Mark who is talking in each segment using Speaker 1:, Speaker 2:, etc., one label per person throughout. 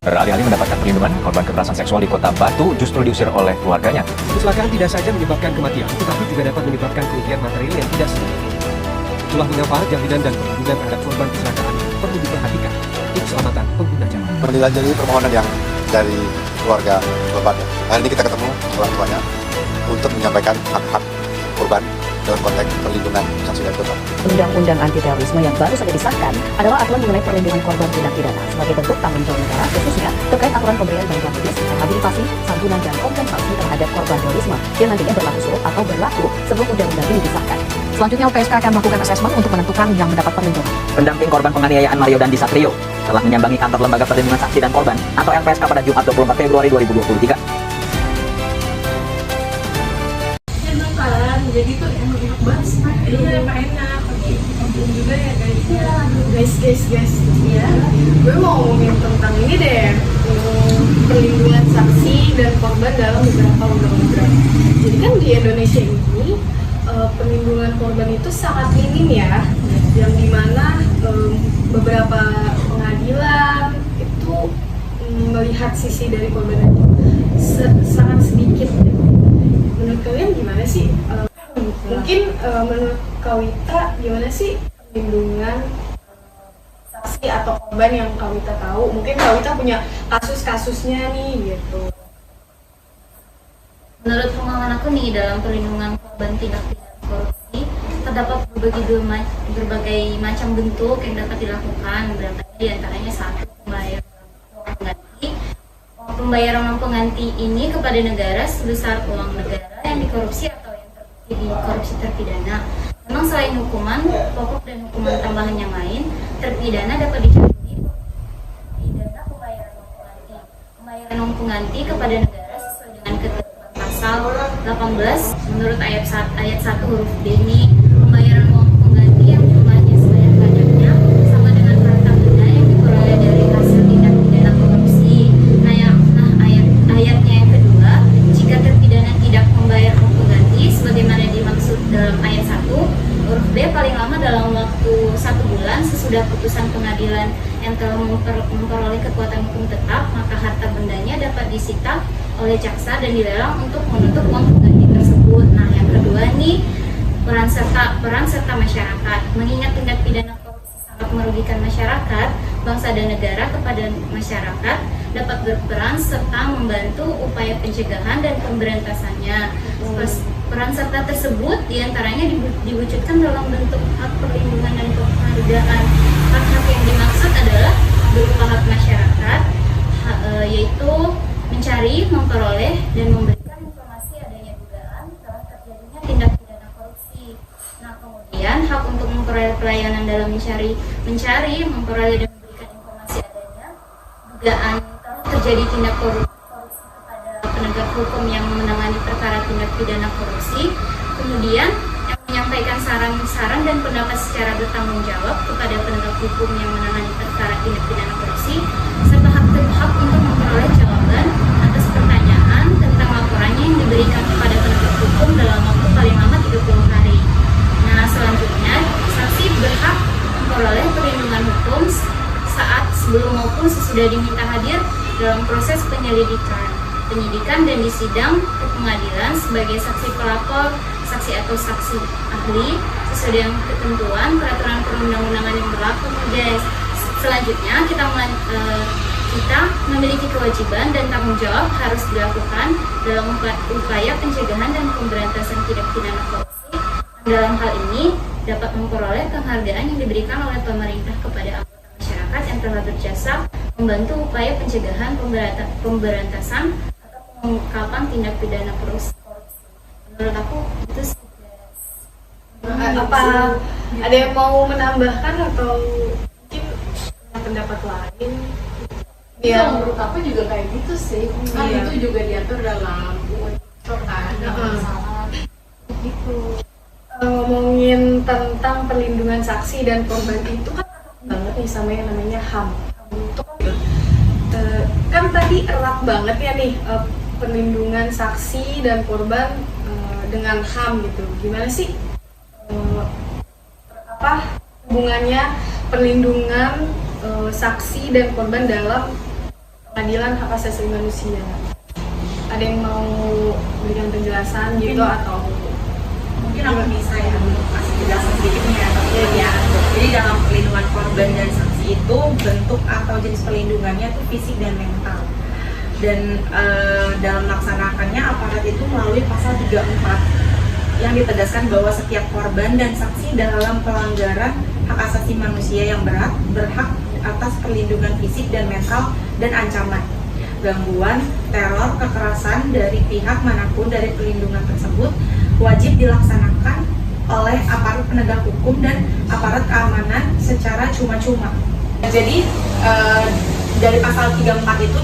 Speaker 1: Beralih-alih mendapatkan perlindungan, korban kekerasan seksual di Kota Batu justru diusir oleh keluarganya.
Speaker 2: Kecelakaan tidak saja menyebabkan kematian, tetapi juga dapat menyebabkan kerugian material yang tidak sedikit. Itulah mengapa jaminan dan perlindungan terhadap korban kecelakaan perlu diperhatikan untuk keselamatan pengguna jalan.
Speaker 3: Menindaklanjuti permohonan yang dari keluarga korban. Hari ini kita ketemu orang tuanya untuk menyampaikan hak-hak korban dalam konteks perlindungan saksi dan korban.
Speaker 4: Undang-undang anti terorisme yang baru saja disahkan adalah aturan mengenai perlindungan korban tindak pidana sebagai bentuk tanggung jawab negara, khususnya terkait aturan pemberian bantuan medis, rehabilitasi, santunan dan kompensasi terhadap korban terorisme yang nantinya berlaku surut atau berlaku sebelum undang-undang ini disahkan. Selanjutnya LPSK akan melakukan asesmen untuk menentukan yang mendapat perlindungan.
Speaker 5: Pendamping korban penganiayaan Mario Dandi Satrio telah menyambangi kantor Lembaga Perlindungan Saksi dan Korban atau LPSK pada Jumat 24 Februari 2023.
Speaker 6: Jadi tuh enak banget, iya enak, tapi juga ya guys ya, gue mau ngomongin tentang ini deh, perlindungan saksi dan korban dalam beberapa undang-undang. Jadi kan di Indonesia ini perlindungan korban itu sangat minim ya, yang dimana beberapa pengadilan itu melihat sisi dari korban itu sangat sedikit. Menurut kalian gimana sih? Mungkin menurut Kawita gimana sih perlindungan saksi atau korban yang Kawita tahu? Mungkin Kawita punya kasus-kasusnya nih gitu.
Speaker 7: Menurut pengalaman aku nih, dalam perlindungan korban tindak pidana korupsi terdapat berbagai macam bentuk yang dapat dilakukan. Berantanya diantaranya satu, pembayaran uang pengganti ini kepada negara sebesar uang negara yang dikorupsi atau yang terbukti korupsi terpidana. Memang selain hukuman pokok dan hukuman tambahan yang lain, terpidana dapat dijatuhi pidana pembayaran uang pengganti. Pembayaran uang pengganti kepada negara sesuai dengan ketentuan pasal 18 menurut ayat 1 huruf D ini, pembayaran uang pengganti yang jumlahnya sebanyak-banyaknya sama dengan harta benda yang diperoleh dari hasil tindak pidana korupsi. Ayatnya yang kedua, jika terpidana tidak membayar uang pengganti sebagaimana dimaksud dalam ayat 1 huruf B paling lama dalam waktu 1 bulan sesudah putusan pengadilan yang telah memperoleh kekuatan hukum tetap, maka harta bendanya dapat disita oleh jaksa dan dilelang untuk menuntut uang pengganti tersebut. Nah, yang kedua nih, peran serta masyarakat. Mengingat tindak pidana korupsi sangat merugikan masyarakat, bangsa dan negara, kepada masyarakat dapat berperan serta membantu upaya pencegahan dan pemberantasannya. Peran serta tersebut diantaranya diwujudkan dalam bentuk hak perlindungan dan penghargaan. Hak-hak yang dimaksud adalah berupa hak masyarakat, yaitu mencari, memperoleh, dan memberikan informasi adanya dugaan telah terjadinya tindak pidana korupsi. Nah, kemudian hak untuk memperoleh pelayanan dalam mencari, memperoleh dan memberikan informasi adanya dugaan telah terjadi tindak korupsi kepada penegak hukum yang menangani perkara tindak pidana korupsi. Kemudian yang menyampaikan saran dan pendapat secara bertanggung jawab kepada penegak hukum yang menangani perkara tindak pidana korupsi, serta hak untuk memperoleh jawaban atas pertanyaan tentang laporannya yang diberikan kepada penegak hukum dalam waktu paling lama 30 hari. Nah, selanjutnya saksi berhak memperoleh perlindungan hukum saat sebelum maupun sesudah diminta hadir dalam proses penyidikan dan di sidang ke pengadilan sebagai saksi pelapor, saksi atau saksi ahli sesuai dengan ketentuan peraturan perundang-undangan yang berlaku, guys. Selanjutnya kita memiliki kewajiban dan tanggung jawab harus dilakukan dalam upaya pencegahan dan pemberantasan tindak pidana korupsi. Dalam hal ini dapat memperoleh penghargaan yang diberikan oleh pemerintah kepada anggota masyarakat yang telah berjasa membantu upaya pencegahan, pemberantasan atau pengungkapan tindak pidana korupsi. Menurut aku itu sih.
Speaker 6: Apa ada yang mau menambahkan atau mungkin pendapat lain?
Speaker 8: Ya, menurut aku juga kayak gitu sih. Kan itu juga diatur dalam UU kan, masalah
Speaker 6: gitu. Ngomongin tentang perlindungan saksi dan korban itu kan banget nih sama yang namanya HAM. Itu kan tadi erat banget ya nih perlindungan saksi dan korban dengan HAM gitu. Gimana sih hubungannya perlindungan saksi dan korban dalam pengadilan hak asasi manusia. Ada yang mau berikan penjelasan gitu atau
Speaker 8: Mungkin aku bisa ya untuk kasih penjelasan sedikit nih ya. Jadi dalam perlindungan korban dan saksi itu bentuk atau jenis perlindungannya itu fisik dan mental. Dan dalam melaksanakannya aparat itu melalui pasal 34 yang ditegaskan bahwa setiap korban dan saksi dalam pelanggaran hak asasi manusia yang berat berhak atas perlindungan fisik dan mental dan ancaman, gangguan, teror, kekerasan dari pihak manapun dari perlindungan tersebut wajib dilaksanakan oleh aparat penegak hukum dan aparat keamanan secara cuma-cuma. Jadi dari pasal 34 itu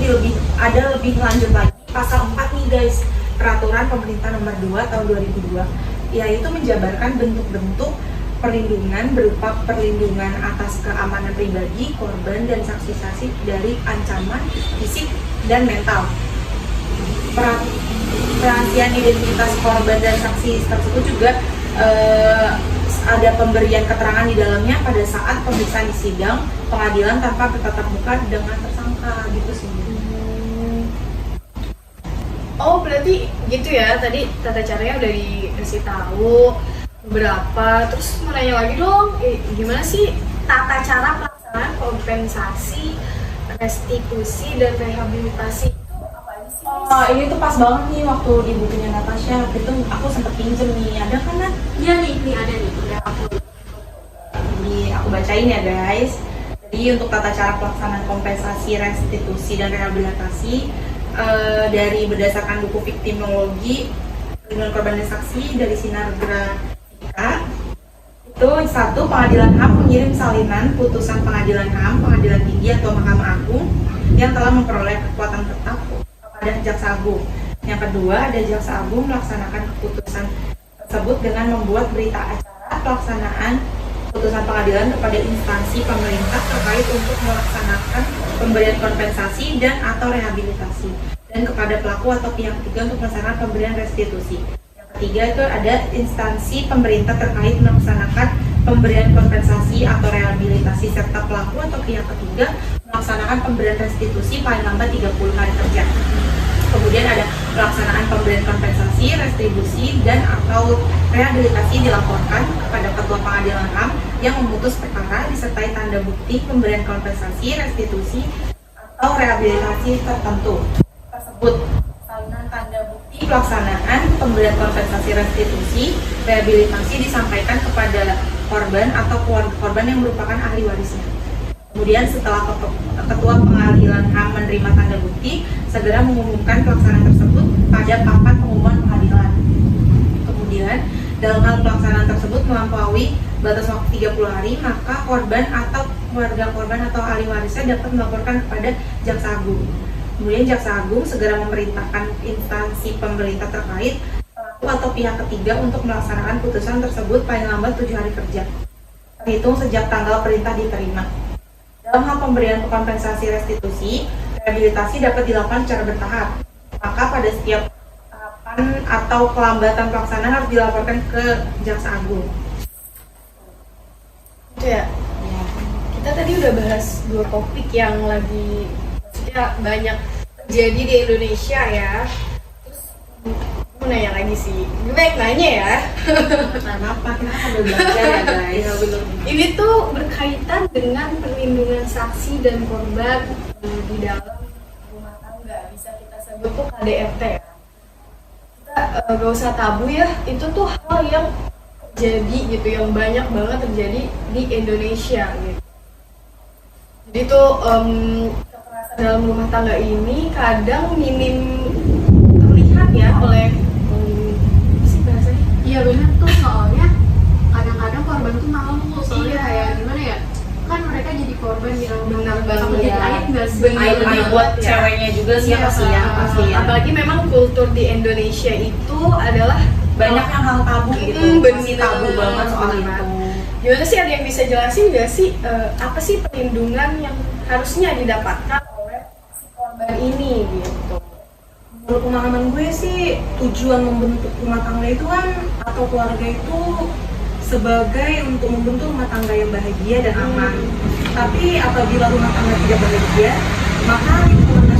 Speaker 8: ada lebih lanjut lagi pasal 4 nih guys, peraturan pemerintah nomor 2 tahun 2002, yaitu menjabarkan bentuk-bentuk perlindungan berupa perlindungan atas keamanan pribadi korban dan saksi-saksi dari ancaman fisik dan mental. Perahasiaan identitas korban dan saksi tersebut juga ada pemberian keterangan di dalamnya pada saat pemeriksaan di sidang pengadilan tanpa bertatap muka dengan tersangka gitu sih.
Speaker 6: oh berarti gitu ya, tadi tata caranya udah dikasih tahu beberapa, terus mau nanya lagi dong, gimana sih tata cara pelaksanaan kompensasi, restitusi, dan rehabilitasi itu apa aja sih?
Speaker 8: Oh, ini tuh pas banget nih waktu di bukunya Natasha, itu aku sempet pinjem nih, ada kan Nat?
Speaker 6: Iya nih ada nih, udah
Speaker 8: Aku bacain ya guys. Jadi untuk tata cara pelaksanaan kompensasi, restitusi, dan rehabilitasi dari berdasarkan buku viktimologi perlindungan korban dan saksi dari Sinar Grafika, itu 1. Pengadilan HAM mengirim salinan putusan pengadilan HAM, pengadilan tinggi atau Mahkamah Agung yang telah memperoleh kekuatan tetap kepada Jaksa Agung. Yang kedua, ada Jaksa Agung melaksanakan keputusan tersebut dengan membuat berita acara pelaksanaan putusan pengadilan kepada instansi pemerintah terkait untuk melaksanakan pemberian kompensasi dan atau rehabilitasi, dan kepada pelaku atau pihak ketiga untuk melaksanakan pemberian restitusi. Yang ketiga itu ada instansi pemerintah terkait melaksanakan pemberian kompensasi atau rehabilitasi serta pelaku atau pihak ketiga melaksanakan pemberian restitusi paling lambat 30 hari kerja. Kemudian ada pelaksanaan pemberian kompensasi, retribusi, dan atau rehabilitasi dilaporkan kepada Ketua Pengadilan HAM yang memutus perkara disertai tanda bukti pemberian kompensasi, restitusi, atau rehabilitasi tertentu. Tersebut salinan tanda bukti pelaksanaan pemberian kompensasi, restitusi, rehabilitasi disampaikan kepada korban atau keluarga korban yang merupakan ahli warisnya. Kemudian setelah Ketua Pengadilan HAM menerima tanda bukti, segera mengumumkan pelaksanaan tersebut pada papan pengumuman pengadilan. Kemudian dalam hal pelaksanaan tersebut melampaui batas waktu 30 hari, maka korban atau keluarga korban atau ahli warisnya dapat melaporkan kepada Jaksa Agung. Kemudian Jaksa Agung segera memerintahkan instansi pemerintah terkait, pelaku atau pihak ketiga untuk melaksanakan putusan tersebut paling lambat 7 hari kerja, terhitung sejak tanggal perintah diterima. Dalam hal pemberian kompensasi, restitusi, rehabilitasi dapat dilakukan secara bertahap. Maka pada setiap tahapan atau kelambatan pelaksanaan harus dilaporkan ke Jaksa Agung.
Speaker 6: Itu ya. Kita tadi udah bahas 2 topik yang lagi maksudnya banyak terjadi di Indonesia ya. Terus mau nanya lagi sih, gue baik nanya ya.
Speaker 8: Kenapa? Kita sambil belajar ya guys.
Speaker 6: Ya, bener. Ini tuh berkaitan dengan perlindungan saksi dan korban di dalam rumah tangga. Bisa kita sebut tuh KDRT ya. Kita gak usah tabu ya, itu tuh hal yang terjadi gitu, yang banyak banget terjadi di Indonesia gitu. Jadi tuh kekerasan dalam rumah tangga ini kadang minim terlihat ya oleh
Speaker 8: Iya benar tuh, soalnya kadang-kadang korban tuh malu soalnya kayak gimana ya, kan mereka jadi korban yang
Speaker 6: benar banget
Speaker 8: jadi
Speaker 6: ya.
Speaker 8: aib nggak sih?
Speaker 6: Benar
Speaker 8: buat
Speaker 6: ya.
Speaker 8: ceweknya juga sih
Speaker 6: Iya,
Speaker 8: pasti ya, pasti ya.
Speaker 6: Apalagi memang kultur di Indonesia itu adalah
Speaker 8: Banyak yang hal tabu gitu, masih
Speaker 6: bener.
Speaker 8: tabu banget soal
Speaker 6: Bener.
Speaker 8: itu.
Speaker 6: Gimana sih, ada yang bisa jelasin nggak sih apa sih perlindungan yang harusnya didapatkan oleh si korban ini gitu?
Speaker 8: Menurut pemahaman gue sih, tujuan membentuk rumah tangga itu kan, atau keluarga itu sebagai untuk membentuk rumah tangga yang bahagia dan aman. Tapi apabila rumah tangga tidak bahagia, maka lingkungan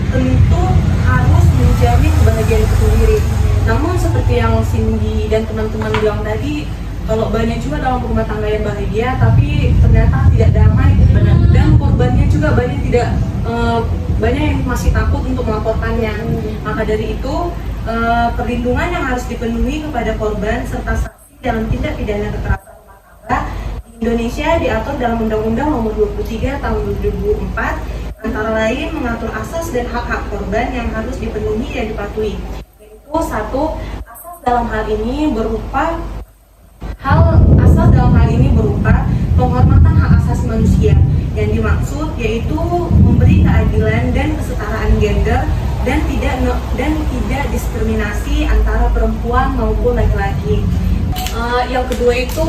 Speaker 8: tentu harus menjamin kebahagiaan itu sendiri. Namun seperti yang Cindy dan teman-teman bilang tadi, kalau banyak juga dalam rumah tangga yang bahagia tapi ternyata tidak damai, dan korbannya juga banyak yang masih takut untuk melaporkannya. Maka dari itu perlindungan yang harus dipenuhi kepada korban serta saksi dalam tindak pidana kekerasan rumah tangga di Indonesia diatur dalam Undang-Undang Nomor 23 Tahun 2004, antara lain mengatur asas dan hak-hak korban yang harus dipenuhi dan dipatuhi. Yaitu satu, asas dalam hal ini berupa penghormatan hak asasi manusia. Yang dimaksud yaitu memberi keadilan dan kesetaraan gender dan tidak diskriminasi antara perempuan maupun laki-laki. Yang kedua itu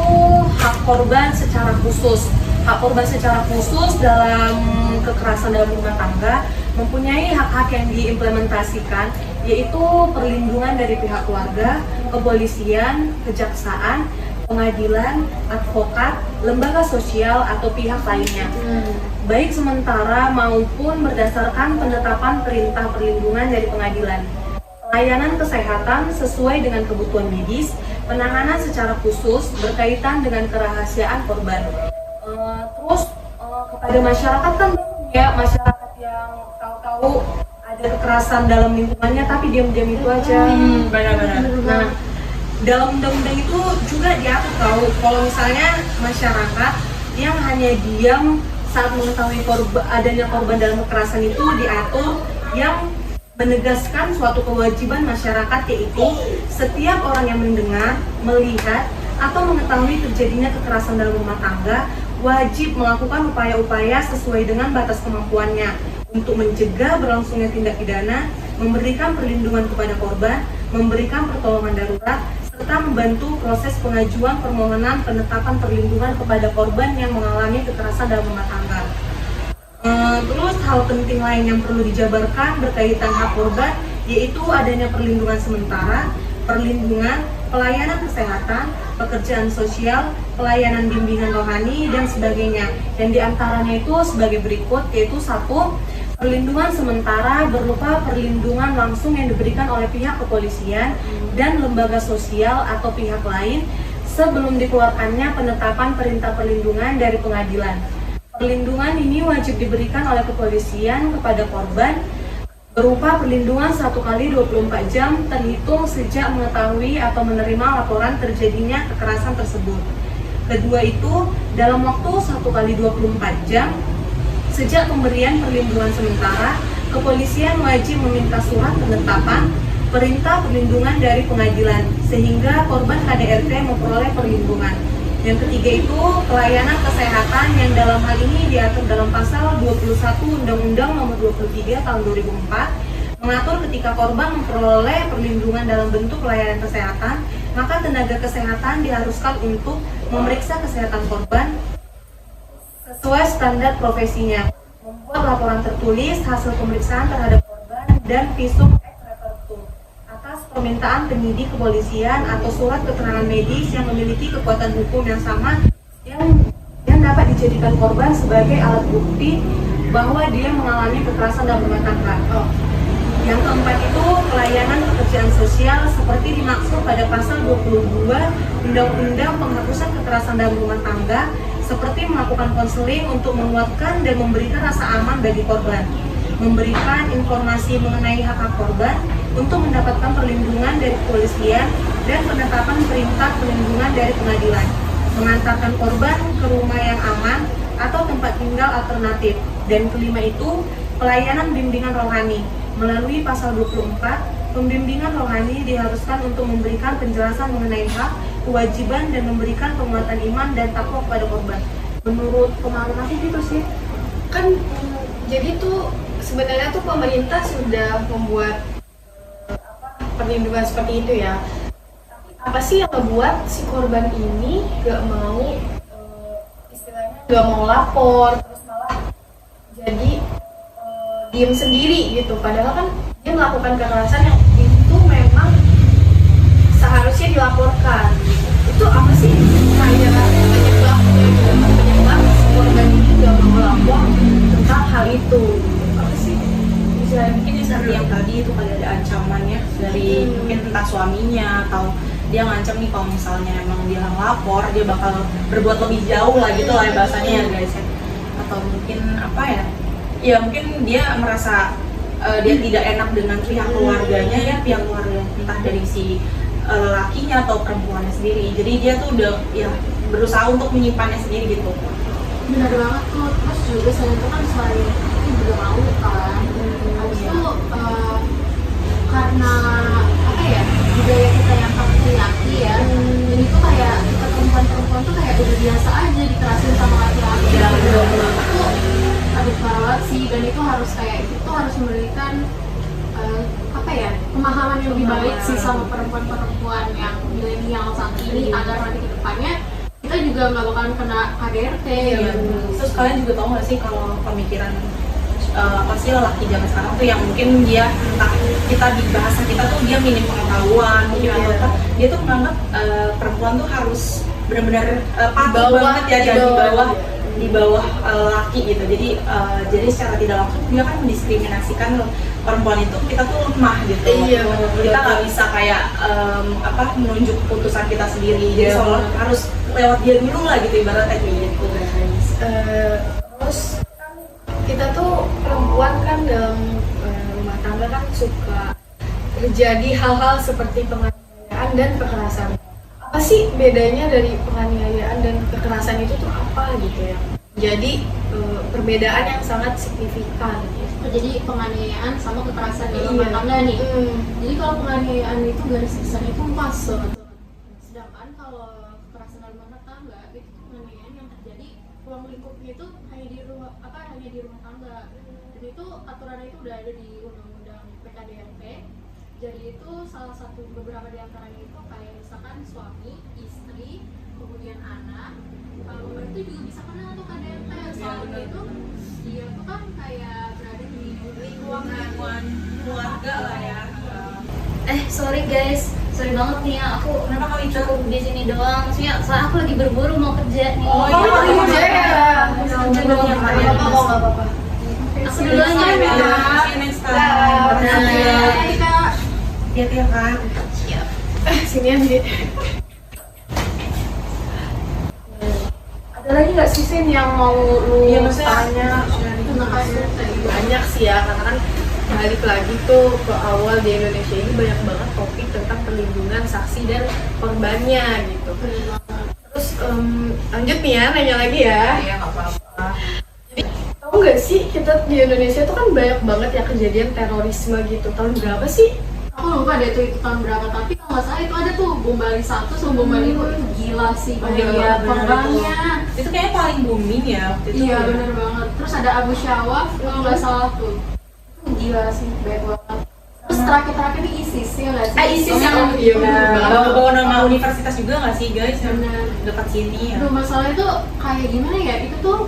Speaker 8: hak korban secara khusus. Hak korban secara khusus dalam kekerasan dalam rumah tangga mempunyai hak-hak yang diimplementasikan, yaitu perlindungan dari pihak keluarga, kepolisian, kejaksaan, pengadilan, advokat, lembaga sosial atau pihak lainnya, baik sementara maupun berdasarkan penetapan perintah perlindungan dari pengadilan. Pelayanan kesehatan sesuai dengan kebutuhan medis, penanganan secara khusus berkaitan dengan kerahasiaan korban. Kepada masyarakat kan ya, masyarakat yang tahu-tahu ada kekerasan dalam lingkungannya tapi diam-diam itu aja. Benar-benar. Nah, dalam undang-undang itu juga diatur tahu kalau misalnya masyarakat yang hanya diam saat mengetahui adanya korban dalam kekerasan itu diatur yang menegaskan suatu kewajiban masyarakat, yaitu setiap orang yang mendengar, melihat, atau mengetahui terjadinya kekerasan dalam rumah tangga wajib melakukan upaya-upaya sesuai dengan batas kemampuannya untuk mencegah berlangsungnya tindak pidana, memberikan perlindungan kepada korban, memberikan pertolongan darurat, serta membantu proses pengajuan permohonan penetapan perlindungan kepada korban yang mengalami kekerasan dalam rumah tangga. Terus hal penting lain yang perlu dijabarkan berkaitan hak korban yaitu adanya perlindungan sementara, perlindungan, pelayanan kesehatan, pekerjaan sosial, pelayanan bimbingan rohani, dan sebagainya. Dan diantaranya itu sebagai berikut, yaitu satu, perlindungan sementara berupa perlindungan langsung yang diberikan oleh pihak kepolisian dan lembaga sosial atau pihak lain sebelum dikeluarkannya penetapan perintah perlindungan dari pengadilan. Perlindungan ini wajib diberikan oleh kepolisian kepada korban berupa perlindungan 1 kali 24 jam terhitung sejak mengetahui atau menerima laporan terjadinya kekerasan tersebut. Kedua itu dalam waktu 1 kali 24 jam sejak pemberian perlindungan sementara, kepolisian wajib meminta surat penetapan perintah perlindungan dari pengadilan sehingga korban KDRT memperoleh perlindungan. Yang ketiga itu pelayanan kesehatan yang dalam hal ini diatur dalam pasal 21 Undang-Undang Nomor 23 Tahun 2004 mengatur ketika korban memperoleh perlindungan dalam bentuk pelayanan kesehatan, maka tenaga kesehatan diharuskan untuk memeriksa kesehatan korban sesuai standar profesinya, membuat laporan tertulis hasil pemeriksaan terhadap korban dan visum ex repertum atas permintaan penyidik kepolisian atau surat keterangan medis yang memiliki kekuatan hukum yang sama yang dapat dijadikan korban sebagai alat bukti bahwa dia mengalami kekerasan dalam rumah tangga. Yang keempat itu pelayanan pekerjaan sosial seperti dimaksud pada pasal 22 Undang-Undang Penghapusan Kekerasan dalam Rumah Tangga, seperti melakukan konseling untuk menguatkan dan memberikan rasa aman bagi korban, memberikan informasi mengenai hak-hak korban untuk mendapatkan perlindungan dari kepolisian dan penetapan perintah perlindungan dari pengadilan, mengantarkan korban ke rumah yang aman atau tempat tinggal alternatif. Dan kelima itu pelayanan bimbingan rohani. Melalui pasal 24, pembimbingan rohani diharuskan untuk memberikan penjelasan mengenai hak, kewajiban, dan memberikan penguatan iman dan takwa kepada korban. Menurut pemahaman aku gitu sih.
Speaker 6: Kan jadi tuh sebenarnya tuh pemerintah sudah membuat perlindungan seperti itu ya. Tapi apa sih yang membuat si korban ini gak mau istilahnya gak mau lapor, terus malah jadi diem sendiri gitu, padahal kan dia melakukan kekerasan yang itu memang seharusnya dilaporkan gitu. Itu apa sih kayak penyebab si korban ini gak mau lapor tentang hal itu? Apa sih? Bisa bikin
Speaker 8: entah suaminya atau dia ngancam nih kalau misalnya emang dia lapor dia bakal berbuat lebih jauh lah gitu lah ya bahasanya ya guys ya. Atau mungkin apa ya, ya mungkin dia merasa dia tidak enak dengan pihak keluarganya ya, pihak keluarga entah dari si lakinya atau perempuannya sendiri. Jadi dia tuh udah ya berusaha untuk menyimpannya sendiri gitu.
Speaker 6: Benar banget tuh. Terus juga selain itu kan selain itu juga mau kan. Habis itu karena apa ya, budaya kita yang laki-laki ya, jadi tuh kayak kita perempuan tuh kayak udah biasa aja dikerasin sama laki-laki.
Speaker 8: Iya,
Speaker 6: Itu aduh parah banget sih, dan itu harus kayak itu harus memberikan apa ya, pemahaman yang lebih baik sih sama perempuan-perempuan yang milenial saat ini agar nanti ke depannya kita juga nggak bakalan kena KDRT.
Speaker 8: Iya. Terus kalian juga tahu nggak sih kalau pemikiran apa sih lelaki zaman sekarang tuh yang mungkin dia entah kita di bahasa kita tuh dia minim pengetahuan mungkin atau apa, dia tuh menganggap perempuan tuh harus benar-benar patuh banget ya, jadi di bawah laki gitu. Jadi secara tidak langsung dia kan mendiskriminasikan perempuan itu, kita tuh lemah gitu.
Speaker 6: Iya,
Speaker 8: kita nggak bisa kayak menunjuk keputusan kita sendiri, jadi seolah harus lewat dia dulu lah gitu ibaratnya kayak gitu guys.
Speaker 6: Terus kita tuh perempuan kan dalam rumah tangga kan suka terjadi hal-hal seperti penganiayaan dan kekerasan. Apa sih bedanya dari penganiayaan dan kekerasan itu tuh apa gitu ya? Jadi perbedaan yang sangat signifikan.
Speaker 9: Jadi penganiayaan sama kekerasan dalam rumah tangga nih. Jadi kalau penganiayaan itu garis besarnya itu fase. Sedangkan kalau kekerasan dalam rumah tangga itu penganiayaan yang terjadi ruang lingkupnya itu hanya di rumah tangga. Dan itu aturannya itu udah ada di undang-undang PKDRT. Jadi itu salah satu beberapa di antaranya itu kayak misalkan suami, istri, kemudian anak. Kalau itu juga bisa kena tuh KDRT. Soalnya itu dia tuh kan kayak berada di lingkungan
Speaker 8: keluarga lah ya.
Speaker 7: Sorry guys, sorry banget nih ya, aku kenapa kali cukup di sini doang. Maksudnya soalnya aku lagi berburu mau kerja nih.
Speaker 6: Kerja ya.
Speaker 7: Nggak apa-apa. Aku duluan ya.
Speaker 8: See you next time. Hati-hati ya kan.
Speaker 7: Siap.
Speaker 6: Sini aja. Ada lagi nggak sih Sin yang mau lu tanya?
Speaker 8: Banyak sih ya, karena kan balik lagi tuh ke awal di Indonesia ini banyak banget topik tentang perlindungan saksi dan korbannya gitu. Terus lanjut nih ya, nanya lagi ya. Iya nggak apa-apa.
Speaker 6: Tahu nggak sih kita di Indonesia tuh kan banyak banget ya kejadian terorisme gitu. Tahun berapa sih?
Speaker 9: Aku lupa deh itu tahun berapa, tapi kalau nggak salah itu ada tuh bom Bali 1 sama bom Bali 2 itu gila sih.
Speaker 8: Iya,
Speaker 9: korbannya.
Speaker 8: Itu kayaknya paling booming ya waktu itu.
Speaker 9: Iya bener banget. Terus ada Abu Syawaf kalau nggak salah tuh. Itu gila sih, banyak banget. Terus terakhir ini ISIS ya nggak sih?
Speaker 8: ISIS yang bawa nama universitas juga nggak sih guys yang dekat sini ya?
Speaker 9: Aduh, masalah itu kayak gimana ya? Itu tuh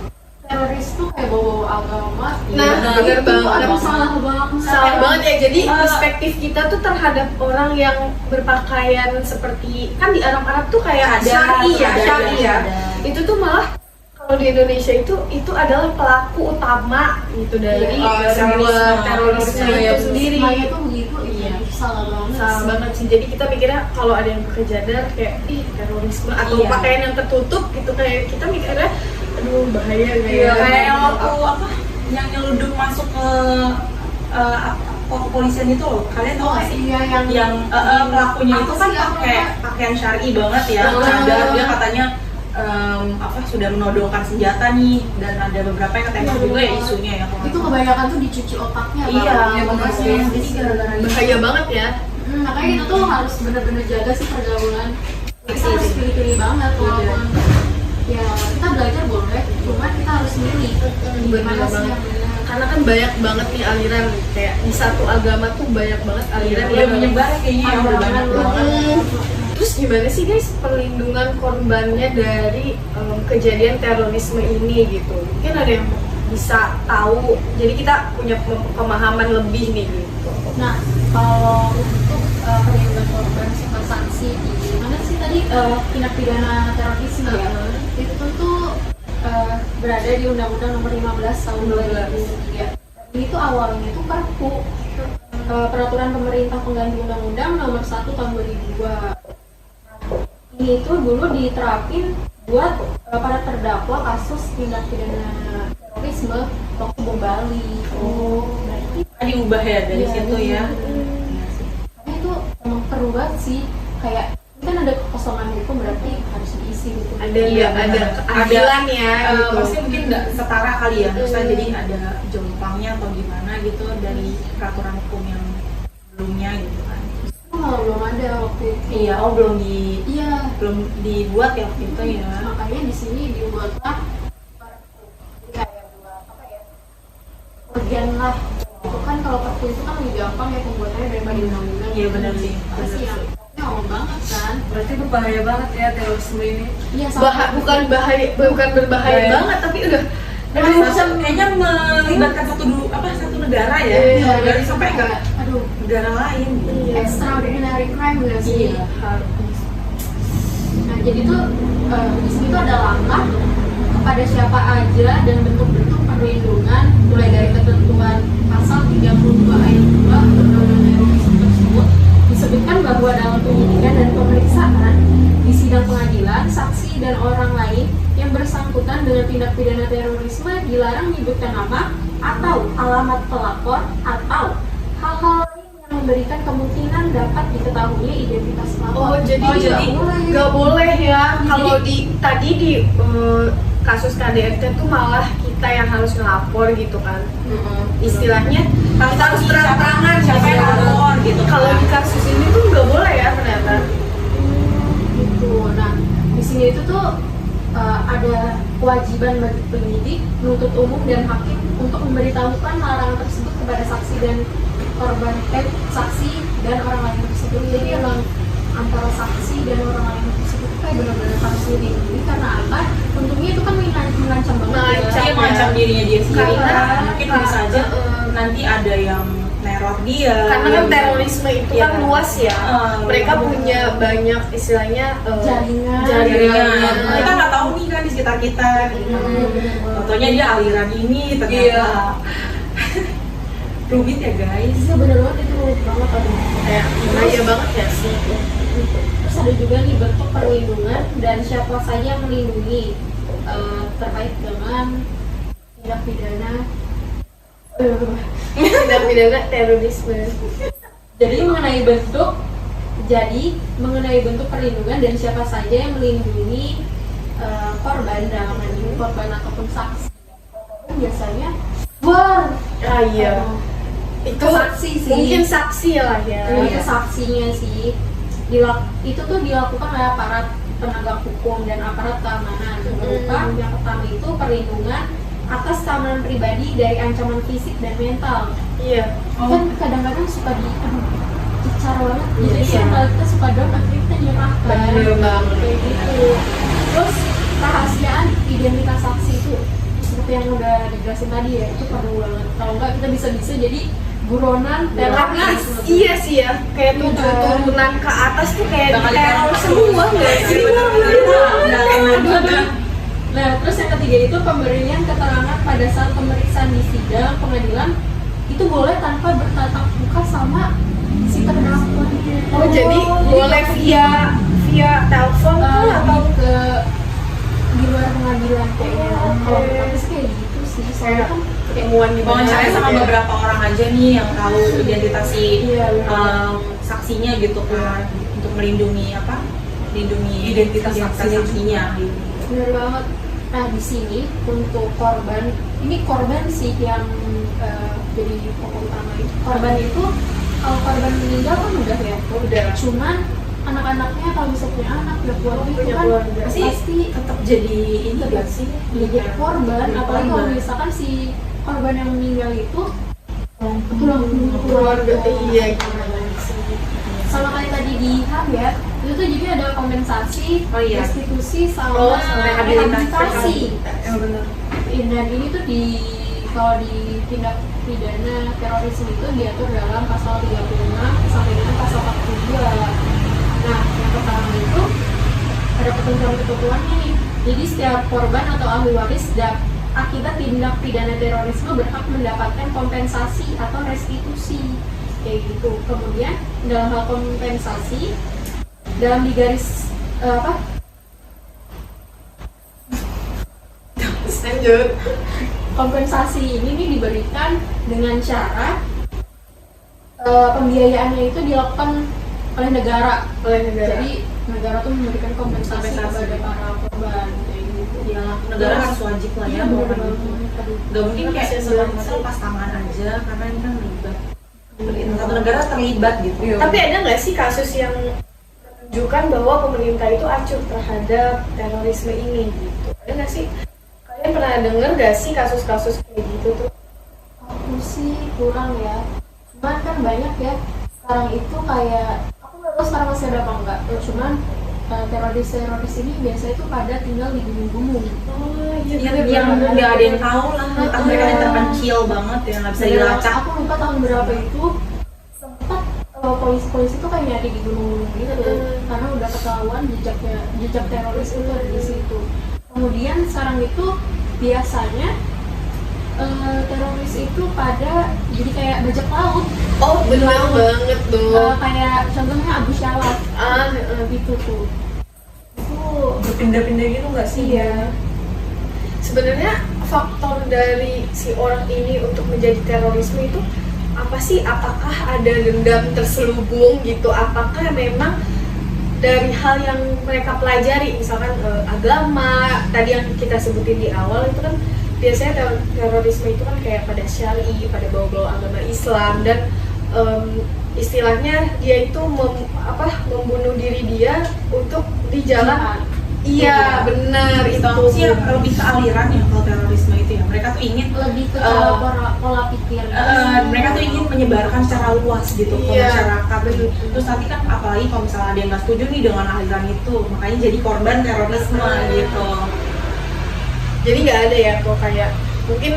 Speaker 9: teroris tuh kayak bawa agama.
Speaker 6: Nah, bener banget.
Speaker 9: Ada salah banget.
Speaker 6: Salah banget ya. Jadi perspektif kita tuh terhadap orang yang berpakaian seperti kan di Arab tuh kayak syar'i ya. Itu tuh malah kalau di Indonesia itu adalah pelaku utama gitu dari sebuah terorisme itu sendiri.
Speaker 9: Semuanya tuh begitu, iya. Salah banget.
Speaker 6: Salah banget sih. Jadi kita mikirnya kalau ada yang pakai cadar kayak terorisme atau pakaian yang tertutup gitu, kayak kita mikirnya aduh bahaya
Speaker 8: Iya, kayak yang waktu apa yang nyelundup masuk ke kepolisian itu loh, kalian tahu nggak sih?
Speaker 9: Iya,
Speaker 8: yang pelakunya itu kan pakai pakaian syar'i banget ya, cadar, dia katanya sudah menodongkan senjata nih, dan ada beberapa yang katanya juga ya isunya ya.
Speaker 9: Itu kebanyakan tuh dicuci otaknya.
Speaker 8: Iya,
Speaker 9: jadi gara-gara
Speaker 6: bahaya banget ya.
Speaker 9: Makanya kita tuh harus benar-benar jaga sih pergaulan. Kita harus pilih-pilih banget walaupun ya kita belajar boleh, cuma kita harus milih gimana sih yang benar.
Speaker 6: Karena kan banyak banget nih aliran, kayak di satu agama tuh banyak banget aliran
Speaker 8: Udah menyebar kayaknya ya, udah banyak banget.
Speaker 6: Terus gimana sih guys perlindungan korbannya dari kejadian terorisme ini gitu? Mungkin ada yang bisa tahu, jadi kita punya pemahaman lebih nih gitu.
Speaker 9: Nah, kalau untuk perlindungan korban serta sanksi di mana sih tadi tindak pidana terorisme ya, itu tuh berada di Undang-Undang Nomor 15 Tahun 2003. Ini tuh awalnya tuh Perpu peraturan pemerintah pengganti Undang-Undang Nomor 1 Tahun 2002. Ini itu dulu diterapin buat para terdakwa kasus tindak pidana terorisme waktu bom Bali. Berarti
Speaker 8: Diubah ya dari situ ya.
Speaker 9: tapi itu emang perlu banget sih, kayak ini kan ada kekosongan hukum, berarti harus diisi gitu.
Speaker 8: Ada
Speaker 6: keadilan ya gitu.
Speaker 8: Pasti mungkin nggak setara kali ya, maksudnya jadi ada jompangnya atau gimana gitu dari peraturan hukum yang sebelumnya gitu kan.
Speaker 9: Itu malah belum ada waktu itu.
Speaker 8: Iya, belum dibuat ya waktu itu ya.
Speaker 9: Makanya di sini dibuatlah kayak buat apa ya, urgen lah. Itu kan kalau perpu itu kan lebih gampang ya pembuatannya daripada undang-undang.
Speaker 8: Iya benar sih.
Speaker 9: Pasti yang ngomong banget kan.
Speaker 6: Berarti berbahaya banget ya terorisme ini.
Speaker 9: Iya,
Speaker 6: bukan berbahaya banget, tapi udah
Speaker 8: Kayaknya melibatkan satu negara ya, dari sampai ke negara lain.
Speaker 9: Extraordinary crime nggak sih?
Speaker 8: Iya.
Speaker 9: Nah, jadi tuh di sini tuh ada langkah kepada siapa aja dan bentuk-bentuk perlindungan mulai dari ketentuan pasal 32 ayat 2 Undang-Undang Terorisme tersebut disebutkan bahwa dalam penyidikan dan pemeriksaan di sidang pengadilan, saksi dan orang lain yang bersangkutan dengan tindak pidana terorisme dilarang menyebutkan nama atau alamat pelapor atau hal-hal lain yang memberikan kemungkinan dapat diketahui identitas pelapor.
Speaker 6: jadi nggak boleh ya. Kalau tadi di kasus KDRT tuh malah kita yang harus ngelapor gitu kan. Istilahnya kita harus terang-terangan
Speaker 8: siapa yang lapor gitu.
Speaker 6: Kalau di kasus ini tuh nggak boleh ya ternyata.
Speaker 9: Gitu. Nah, di sini itu tuh ada kewajiban bagi penyidik, penuntut umum dan hakim untuk memberitahukan larangan tersebut kepada saksi dan korban, saksi dan orang lain tersebut. Jadi emang antara saksi dan orang lain tersebut kayak benar-benar harus dilindungi karena apa? Tentunya itu kan mengancam banget.
Speaker 8: Dia mengancam dirinya dia sendiri
Speaker 6: Karena
Speaker 8: kan mungkin bisa aja nanti ada yang neror dia.
Speaker 6: Karena kan terorisme itu kan luas ya. Mereka punya banyak istilahnya
Speaker 8: jaringan. Kita nggak tahu nih kan di sekitar kita. Contohnya dia aliran ini ternyata. Rumit ya guys.
Speaker 9: Iya bener banget, itu rumit banget.
Speaker 6: Kayak bahaya banget ya sih.
Speaker 9: Terus ada juga nih bentuk perlindungan dan siapa saja yang melindungi terkait dengan tindak pidana
Speaker 6: terorisme.
Speaker 9: Jadi mengenai bentuk perlindungan dan siapa saja yang melindungi korban dalam hal ini korban ataupun saksi. Biasanya
Speaker 6: Itu
Speaker 9: saksi sih.
Speaker 6: Mungkin saksi lah ya.
Speaker 9: Itu saksinya sih. Itu tuh dilakukan oleh aparat penegak hukum dan aparat keamanan. Berupa yang pertama itu perlindungan atas keamanan pribadi dari ancaman fisik dan mental.
Speaker 6: Iya.
Speaker 9: Kan kadang-kadang suka dicar banget. Jadi kita suka down, akhirnya kita nyerah kan.
Speaker 6: Bener banget.
Speaker 9: Kayak gitu. Terus rahasiaan identitas saksi itu seperti yang udah dijelasin tadi ya, itu perlu banget. Kalau enggak kita bisa jadi buronan teroris.
Speaker 6: Iya sih ya, kayak turunan ke atas tuh kayak teror semua nggak sih?
Speaker 9: Nah, terus yang ketiga itu pemberian keterangan pada saat pemeriksaan di sidang pengadilan itu boleh tanpa bertatap muka sama si terdakwa.
Speaker 6: Jadi boleh via telepon
Speaker 9: atau ke di luar pengadilan kayaknya. Kalau aku sih kayak gitu sih, soalnya kan
Speaker 6: ketemuan di
Speaker 8: Wawancara sama beberapa orang aja nih yang tahu identitas saksinya gitu kan, untuk melindungi identitas saksinya.
Speaker 9: Bener banget. Nah di sini untuk korban, ini korban sih yang jadi pokok utama itu. Korban itu kalau korban meninggal kan udah. Cuman anak-anaknya kalau bisa punya anak, udah keluarga itu kan pasti
Speaker 8: tetap jadi ini gak sih?
Speaker 9: jadi korban. Apalagi kalau misalkan si korban yang meninggal itu tulang keluarga.
Speaker 6: Iya.
Speaker 9: Sama kayak tadi di HAM ya, itu tuh juga ada kompensasi, restitusi sama rehabilitasi. Dan ini tuh kalau di tindak pidana terorisme itu diatur dalam pasal 36 sampai dengan pasal 42. Nah, yang pertama itu ada ketentuan-ketentuannya nih. Jadi setiap korban atau ahli waris akibat tindak pidana terorisme berhak mendapatkan kompensasi atau restitusi. kayak gitu. Kemudian dalam hal kompensasi, dalam di garis
Speaker 6: Lanjut.
Speaker 9: kompensasi ini nih diberikan dengan cara pembiayaannya itu dilakukan oleh negara. Jadi negara tuh memberikan kompensasi kepada para korban kayak gitu.
Speaker 8: Ya, negara harus wajib lah ya, mau kan gitu. Gak mungkin kayak lepas tangan aja, karena ini kan terlibat. Satu negara terlibat gitu.
Speaker 6: Tapi ada nggak sih kasus yang menunjukkan bahwa pemerintah itu acuh terhadap terorisme ini gitu? Ada nggak sih? Kalian pernah dengar nggak sih kasus-kasus kayak gitu tuh?
Speaker 9: Aku sih kurang ya. Cuman kan banyak ya. Sekarang itu kayak, aku nggak tahu sekarang masih ada apa enggak. Cuman teroris ini biasanya itu pada tinggal di gunung-gunung.
Speaker 6: Oh iya,
Speaker 8: Yang nggak ada yang tahu lah, entah mereka yang terpencil banget ya, nggak bisa dilacak.
Speaker 9: Aku lupa tahun berapa itu sempat polisi-polisi itu kayak nyari di gunung-gunung gitu, karena udah ketahuan jejak teroris itu ada di situ. Kemudian sekarang itu biasanya teroris itu pada jadi kayak bajak laut.
Speaker 6: Oh benar banget tuh.
Speaker 9: Kayak contohnya Abu Syalaf. Gitu tuh. Itu
Speaker 8: Berpindah-pindah gitu nggak sih?
Speaker 9: iya.
Speaker 6: Sebenarnya faktor dari si orang ini untuk menjadi terorisme itu apa sih? Apakah ada dendam terselubung gitu? Apakah memang dari hal yang mereka pelajari, misalkan agama tadi yang kita sebutin di awal itu kan biasanya terorisme itu kan kayak pada syari, pada bau-bau agama Islam, dan istilahnya dia itu membunuh diri dia untuk di jalan. Iya benar itu.
Speaker 8: Sih lebih ke aliran ya kalau terorisme itu ya. Mereka tuh ingin
Speaker 9: Lebih ke pola pikir.
Speaker 8: mereka tuh ingin menyebarkan secara luas gitu ke masyarakat. Terus nanti kan apalagi kalau misalnya ada yang nggak setuju nih dengan aliran itu, makanya jadi korban terorisme gitu.
Speaker 6: Jadi nggak ada ya kok kayak mungkin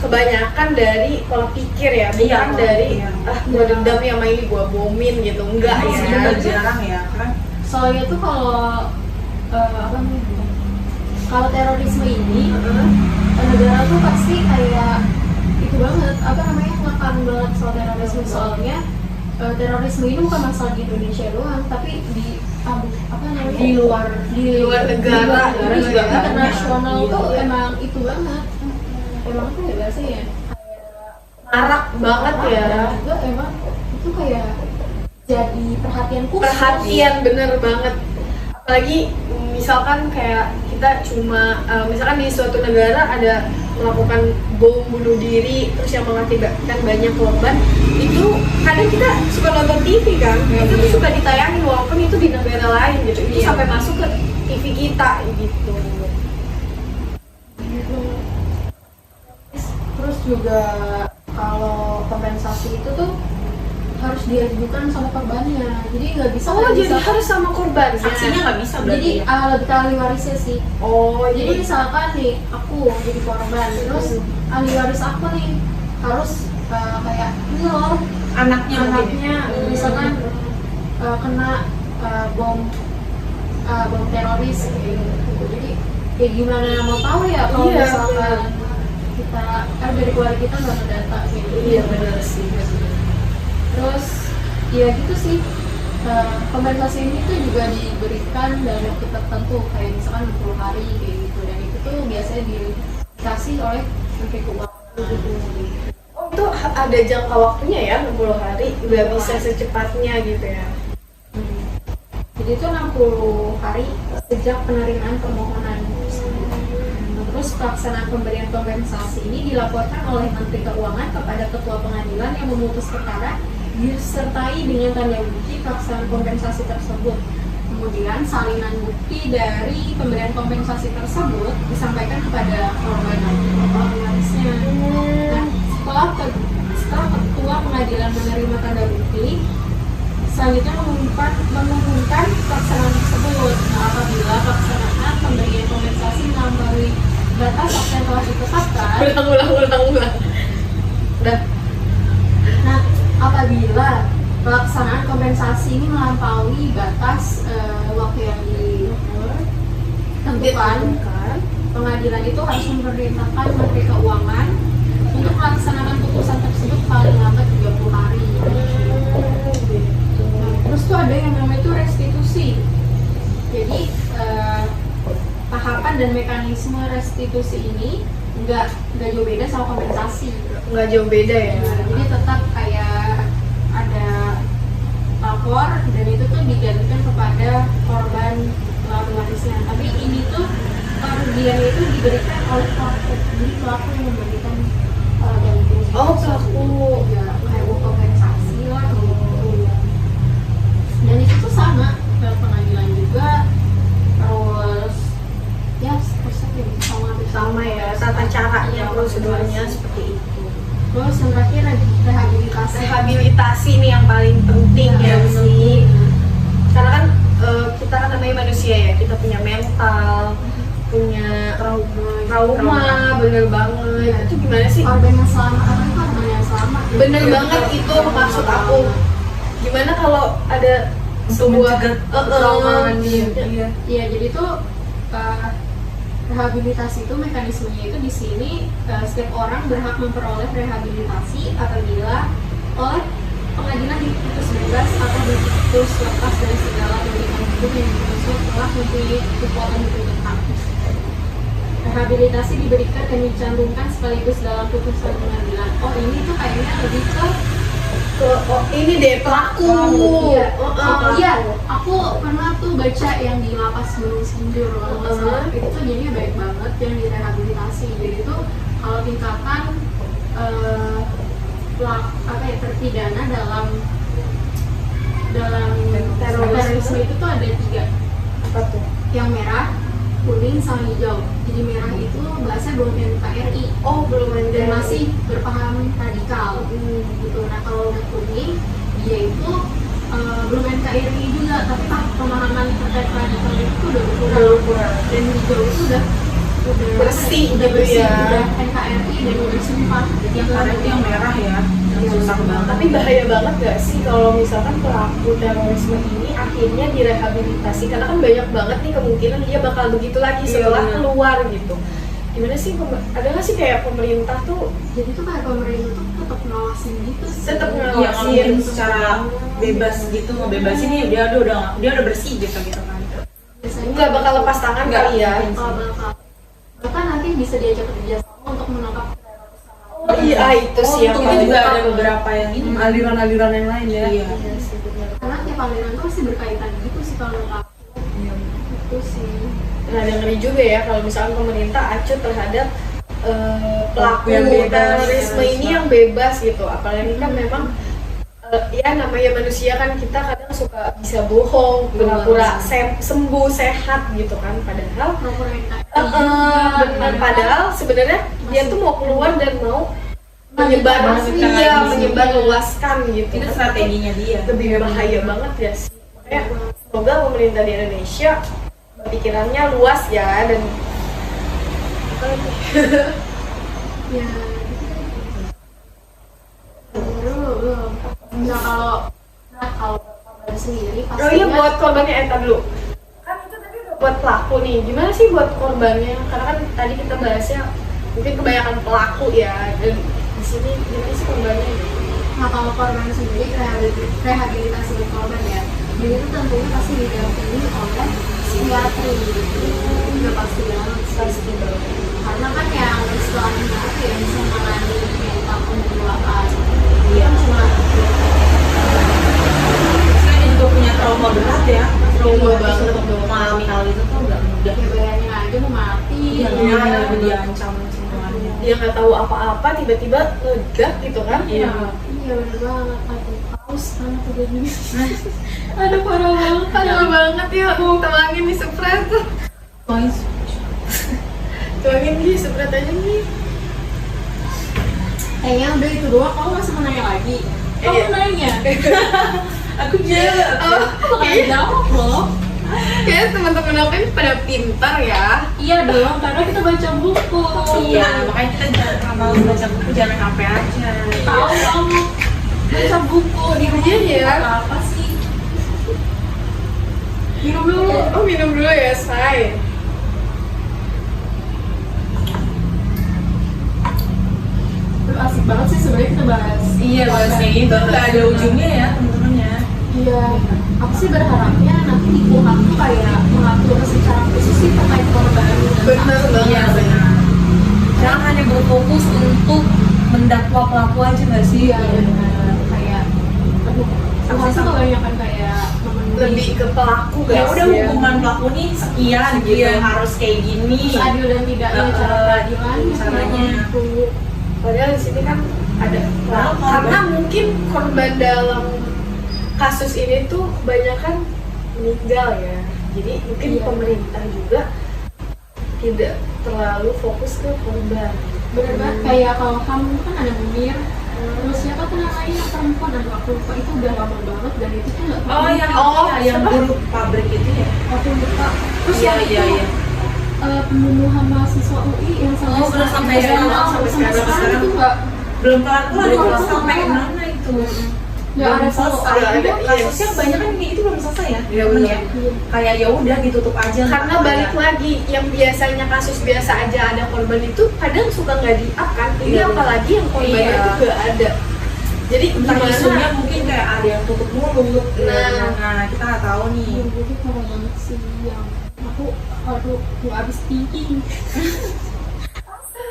Speaker 6: kebanyakan dari pola pikir ya, bukan dari gua dendam ya sama ini gua bomin gitu, enggak ya.
Speaker 8: Jarang ya, karena
Speaker 9: Soalnya tuh kalau kalau terorisme ini negara tuh pasti kayak itu banget ngekang banget soal terorisme. Soalnya terorisme ini bukan masalah di Indonesia doang, tapi di di luar negara juga internasional tuh emang itu banget. Emang tuh ya sih ya
Speaker 6: Marak banget ya.
Speaker 9: juga emang itu kayak jadi perhatian khusus.
Speaker 6: Perhatian bener banget. Apalagi misalkan kayak kita cuma misalkan di suatu negara ada melakukan bom bunuh diri terus yang mengakibatkan banyak korban, itu kadang kita suka nonton TV kan, itu tuh suka ditayangin walaupun itu di negara lain gitu, itu sampai masuk ke TV kita gitu.
Speaker 9: Terus juga kalau kompensasi itu tuh harus diajukan sama korbannya, jadi nggak bisa.
Speaker 6: Jadi harus sama korban.
Speaker 8: saksinya nggak bisa berarti.
Speaker 9: Jadi lebih ke ahli warisnya sih. Jadi
Speaker 6: Jadi
Speaker 9: misalkan nih aku jadi korban, terus ahli waris aku nih harus kayak ini loh
Speaker 8: anaknya
Speaker 9: misalkan kena bom teroris kayak gitu. Jadi kayak gimana mau tahu ya kalau misalkan kita dari keluarga kita nggak ada data kayak gitu.
Speaker 6: iya benar sih.
Speaker 9: Terus ya gitu sih, kompensasi ini tuh juga diberikan dalam waktu tertentu kayak misalkan 60 hari kayak gitu, dan itu tuh biasanya dikasih oleh Menteri Keuangan gitu.
Speaker 6: Oh itu ada jangka waktunya ya 60 hari, nggak bisa secepatnya gitu ya.
Speaker 9: Jadi itu 60 hari sejak penerimaan permohonan. Terus pelaksanaan pemberian kompensasi ini dilaporkan oleh Menteri Keuangan kepada Ketua Pengadilan yang memutus perkara disertai dengan tanda bukti pelaksanaan kompensasi tersebut. Kemudian salinan bukti dari pemberian kompensasi tersebut disampaikan kepada korban atau warisnya. Nah, setelah Ketua Pengadilan menerima tanda bukti, selanjutnya mengumumkan pelaksanaan tersebut. Nah, apabila pelaksanaan pemberian kompensasi melampaui batas waktu yang telah ditetapkan.
Speaker 6: Ulang. Udah.
Speaker 9: Nah, apabila pelaksanaan kompensasi ini melampaui batas waktu yang ditentukan, pengadilan itu harus memerintahkan Menteri Keuangan untuk melaksanakan putusan tersebut paling lambat 30 hari. tuh ada yang namanya itu restitusi. Jadi tahapan dan mekanisme restitusi ini nggak jauh beda sama kompensasi.
Speaker 6: Nggak jauh beda ya.
Speaker 9: Jadi tetap kayak ada lapor dan itu tuh digantikan kepada korban pelaku warisnya. Tapi ini tuh kerugian itu diberikan oleh pelaku, jadi pelaku yang memberikan ganti.
Speaker 6: Oh, pelaku.
Speaker 9: Ya, kayak kompensasi lah gitu. Dan itu tuh sama ke pengadilan juga, terus ya sama
Speaker 6: ya, tata caranya, prosedurnya seperti itu.
Speaker 9: Terus yang terakhir rehabilitasi.
Speaker 6: Rehabilitasi ini yang paling penting ya sih. Karena kan kita kan namanya manusia ya, kita punya mental, punya trauma, bener banget. Itu gimana sih?
Speaker 9: Korban yang selamat, karena itu korban yang selamat.
Speaker 6: Bener banget itu maksud aku. Gimana kalau ada sebuah trauma dia?
Speaker 9: Iya, jadi tuh rehabilitasi itu mekanismenya itu di sini setiap orang berhak memperoleh rehabilitasi apabila oleh pengadilan diputus bebas atau diputus lepas dari segala tuntutan hukum yang dimaksud telah mempunyai kekuatan hukum tetap. Rehabilitasi diberikan dan dicantumkan sekaligus dalam putusan pengadilan. Oh, ini tuh kayaknya lebih ke
Speaker 6: ini deh pelaku.
Speaker 9: Iya, aku pernah tuh baca yang di lapas Gunung Sindur kalau nggak salah. Itu tuh jadinya baik banget yang direhabilitasi. Jadi tuh kalau tingkatan terpidana dalam terorisme itu tuh ada 3.
Speaker 6: Apa tuh?
Speaker 9: Yang merah, kuning, sama hijau. Jadi merah itu bahasa belum NKRI.
Speaker 6: Oh, belum ada.
Speaker 9: Dan masih berpaham radikal gitu. Nah kalau udah kuning, dia itu belum NKRI juga, tapi pemahaman terkait radikal itu udah berkurang. Dan hijau itu udah
Speaker 6: bersih
Speaker 9: udah
Speaker 6: gitu
Speaker 9: bersih,
Speaker 6: ya.
Speaker 9: udah NKRI dan udah sumpah.
Speaker 8: Yang karet yang merah ya, yang susah banget.
Speaker 6: Tapi bahaya banget gak sih kalau misalkan pelaku terorisme ini akhirnya direhabilitasi? Karena kan banyak banget nih kemungkinan dia bakal begitu lagi setelah keluar gitu. Gimana sih, ada nggak sih kayak pemerintah tuh?
Speaker 9: Jadi tuh kayak pemerintah tuh tetap ngawasin gitu sih.
Speaker 6: Tetap
Speaker 8: Iya,
Speaker 6: ngawasin
Speaker 8: secara bebas gitu, mau bebasin nih dia udah bersih gitu kan.
Speaker 9: Biasanya
Speaker 6: nggak bakal lepas tangan kali ya?
Speaker 9: bakal. Bahkan nanti bisa diajak kerjasama untuk menangkap teroris.
Speaker 6: Oh iya, itu sih yang
Speaker 8: itu
Speaker 6: paling
Speaker 8: juga ada
Speaker 6: utama.
Speaker 8: beberapa yang ini aliran-aliran yang lain ya. Iya.
Speaker 9: Karena tiap aliran tuh pasti berkaitan gitu sih kalau menurut aku. Itu sih.
Speaker 6: Nah, ada ngeri juga ya kalau misalkan pemerintah acuh terhadap pelaku
Speaker 8: yang bebas,
Speaker 6: terorisme ini yang bebas gitu. Apalagi kan memang ya namanya manusia kan, kita kadang suka bisa bohong, pura-pura sembuh, sehat gitu kan. Padahal benar, padahal sebenarnya dia tuh mau keluar dan mau menyebar luaskan gitu.
Speaker 8: Itu strateginya dia.
Speaker 6: Lebih bahaya banget ya sih. Makanya semoga pemerintah di Indonesia pikirannya luas ya, dan
Speaker 9: Ya. Nah kalau korban sendiri pastinya.
Speaker 6: oh iya, buat korbannya dulu. Kan itu tadi udah buat pelaku nih. Gimana sih buat korbannya? Karena kan tadi kita bahasnya mungkin kebanyakan pelaku ya. Dan di sini gimana sih korbannya?
Speaker 9: Nah kalau korban sendiri rehabilitasi untuk korban ya, jadi itu tentunya pasti didampingi oleh psikiatri gitu. Udah pasti banget sih. Karena kan yang istilahnya yang bisa menangani mental pembunuhan dia cuma
Speaker 8: Saya juga punya trauma berat ya.
Speaker 6: Trauma banget
Speaker 8: untuk mengalami hal itu tuh nggak mudah.
Speaker 9: ya bayangin aja mau mati.
Speaker 8: Iya,
Speaker 9: ya.
Speaker 8: dia ancam semuanya.
Speaker 6: Dia nggak tahu apa-apa, tiba-tiba ngegak gitu kan?
Speaker 8: Iya.
Speaker 9: Iya bener banget. Aduh haus kan aku jadi. Aduh parah banget ya.
Speaker 6: Tuangin di spread tuh. Tuangin di spread aja nih.
Speaker 9: Kayaknya udah itu doang. Kamu masih mau nanya lagi? Kamu nanya?
Speaker 8: Aku jawab.
Speaker 9: Kayak jawab loh.
Speaker 6: Kayaknya teman-teman aku ini pada pintar ya.
Speaker 9: Iya dong, karena kita baca buku.
Speaker 8: Iya, makanya kita jangan mau baca buku, jangan HP aja.
Speaker 9: Tahu kamu baca buku di rumah
Speaker 6: ya.
Speaker 9: Apa sih? Minum dulu.
Speaker 6: Oh, minum dulu ya, say.
Speaker 9: Asik banget sih sebenarnya kita bahas.
Speaker 8: Iya, bahasnya itu nggak ada ujungnya ya teman-teman ya.
Speaker 9: Iya, aku sih berharapnya nanti di KUHP tuh kayak mengatur secara khusus sih terkait korban dan
Speaker 6: Bener
Speaker 9: saksi.
Speaker 6: banget.
Speaker 8: Iya benar. Jangan hanya berfokus untuk mendakwa pelaku aja nggak sih?
Speaker 9: Iya, benar. Kayak, aduh, KUHP tuh kebanyakan kayak memenuhi
Speaker 6: Lebih ke pelaku
Speaker 8: Ya
Speaker 6: guys.
Speaker 8: udah hukuman pelaku nih sekian gitu, harus kayak gini.
Speaker 9: adil dan tidaknya cara keadilan
Speaker 8: caranya.
Speaker 6: Padahal di sini kan ada karena mungkin korban dalam kasus ini tuh kebanyakan meninggal ya. Jadi mungkin
Speaker 9: Iya.
Speaker 6: pemerintah juga tidak terlalu fokus ke korban.
Speaker 9: bener banget. Kayak kalau kamu kan ada Munir, terus siapa tuh namanya yang perempuan, dan aku lupa, itu udah lama banget dan itu tuh nggak
Speaker 8: Yang
Speaker 6: siapa?
Speaker 8: buruh pabrik itu ya.
Speaker 9: aku lupa. Terus
Speaker 8: Iya,
Speaker 9: yang
Speaker 8: iya,
Speaker 9: itu
Speaker 8: iya.
Speaker 9: pembunuhan mahasiswa UI yang sampai
Speaker 8: Oh, belum sampai
Speaker 9: sekarang,
Speaker 8: sekarang, sampai sekarang.
Speaker 9: itu nggak
Speaker 8: Belum kelar
Speaker 9: Belum
Speaker 8: kalau
Speaker 9: kelar.
Speaker 8: sampai mana itu.
Speaker 9: nggak ada
Speaker 8: selesai.
Speaker 9: follow up.
Speaker 8: Kasusnya kebanyakan itu belum selesai ya.
Speaker 6: Iya,
Speaker 8: Temen
Speaker 6: benar.
Speaker 8: ya. Kayak ya udah ditutup aja.
Speaker 6: Karena balik lagi yang biasanya kasus biasa aja ada korban itu kadang suka nggak di-up kan. Ini
Speaker 8: Iya,
Speaker 6: apalagi yang korbannya
Speaker 8: Iya.
Speaker 6: itu nggak ada. Jadi
Speaker 8: Entah isunya
Speaker 6: gimana?
Speaker 8: mungkin kayak ada yang tutup mulut.
Speaker 6: Nah.
Speaker 8: Kita nggak tahu nih.
Speaker 9: Itu parah banget sih yang aku aduh nggak habis thinking.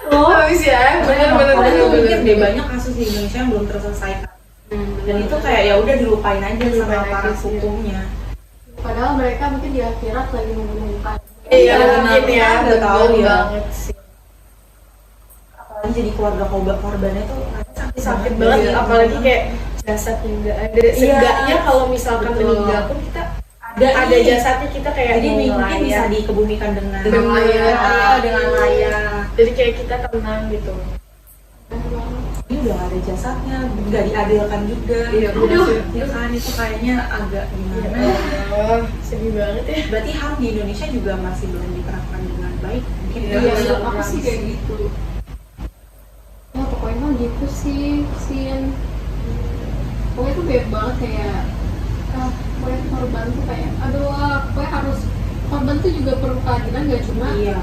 Speaker 6: Oh, habis ya. Benar-benar
Speaker 8: Padahal mungkin deh
Speaker 6: benar.
Speaker 8: banyak kasus di Indonesia yang belum terselesaikan. Dan itu kayak ya udah dilupain aja sama
Speaker 6: Dilupain
Speaker 8: para
Speaker 6: aja sih.
Speaker 8: hukumnya.
Speaker 9: Padahal mereka mungkin di akhirat lagi mengumumkan.
Speaker 6: Iya,
Speaker 8: benar.
Speaker 6: mungkin ya.
Speaker 8: Udah tahu
Speaker 6: Betul
Speaker 8: ya.
Speaker 6: banget sih.
Speaker 8: Apalagi jadi keluarga korbannya tuh
Speaker 6: Sakit banget, apalagi kayak jasadnya nggak ada. Seenggaknya kalau misalkan
Speaker 8: Betul.
Speaker 6: meninggal pun kita ada jasadnya, kita kayak
Speaker 8: jadi
Speaker 6: mau
Speaker 8: mungkin
Speaker 6: ngelayan.
Speaker 8: bisa dikebumikan dengan
Speaker 6: Bener.
Speaker 8: layak, dengan layak.
Speaker 6: Jadi kayak kita tenang gitu.
Speaker 8: Ini udah gak ada jasadnya, nggak diadilkan juga.
Speaker 6: Iya,
Speaker 8: Aduh,
Speaker 6: bener.
Speaker 8: ya kan itu kayaknya agak gimana.
Speaker 6: Oh, sedih banget ya.
Speaker 8: Berarti HAM di Indonesia juga masih belum diterapkan dengan baik. Mungkin
Speaker 6: Iya,
Speaker 8: ya,
Speaker 9: Iya,
Speaker 6: bener.
Speaker 9: aku sih kayak gitu. Ya pokoknya mah gitu sih, Sin. Pokoknya tuh banyak banget kayak pokoknya korban tuh kayak aduh, pokoknya harus korban tuh juga perlu keadilan, gak cuma
Speaker 8: Iya.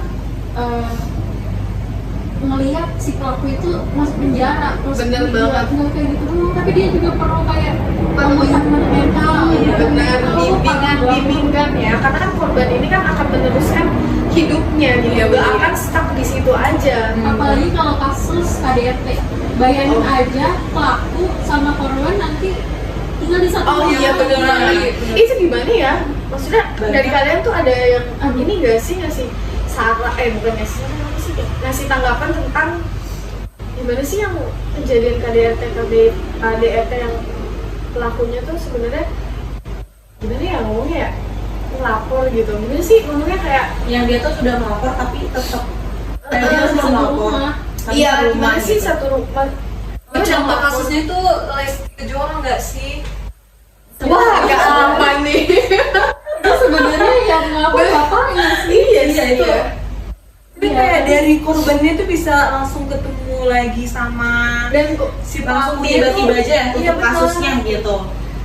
Speaker 9: ngelihat si pelaku itu masuk penjara terus
Speaker 6: Bener
Speaker 9: dia
Speaker 6: banget.
Speaker 9: nggak kayak gitu doang, tapi dia juga perlu kayak pemulihan mental.
Speaker 6: Benar, bimbingan ya. Karena kan korban ini kan akan meneruskan hidupnya gitu.
Speaker 8: Iya,
Speaker 6: Gak
Speaker 8: bener.
Speaker 6: akan stuck di situ aja.
Speaker 9: Apalagi kalau kasus KDRT, bayangin aja pelaku sama korban nanti tinggal di satu
Speaker 6: Oh iya
Speaker 9: rumah.
Speaker 6: benar. Itu gimana ya? Maksudnya dari kalian tuh ada yang ini gak sih ngasih saran? Bukan ngasih saran, apa sih? Ngasih tanggapan tentang gimana sih yang kejadian KDRT yang pelakunya tuh sebenarnya gimana ya ngomongnya ya? Melapor gitu. Gimana sih ngomongnya kayak
Speaker 8: Yang dia tuh sudah melapor tapi tetap
Speaker 6: Iya,
Speaker 8: dia
Speaker 9: satu
Speaker 8: melapor.
Speaker 9: rumah.
Speaker 8: Tapi
Speaker 6: iya
Speaker 8: satu
Speaker 6: gimana
Speaker 8: rumah
Speaker 6: sih
Speaker 8: gitu.
Speaker 6: satu rumah?
Speaker 8: Contoh kasusnya itu Lesti Kejora nggak sih?
Speaker 6: Wah, agak aman nih.
Speaker 9: Itu sebenarnya yang ngelakuin bapaknya sih.
Speaker 6: Iya
Speaker 8: Iya,
Speaker 6: sih
Speaker 8: itu.
Speaker 6: ya.
Speaker 8: Tapi kayak dari korbannya tuh bisa langsung ketemu lagi sama
Speaker 6: Dan kok
Speaker 8: si langsung tiba-tiba aja ya tutup
Speaker 6: Iya, betul.
Speaker 8: kasusnya gitu.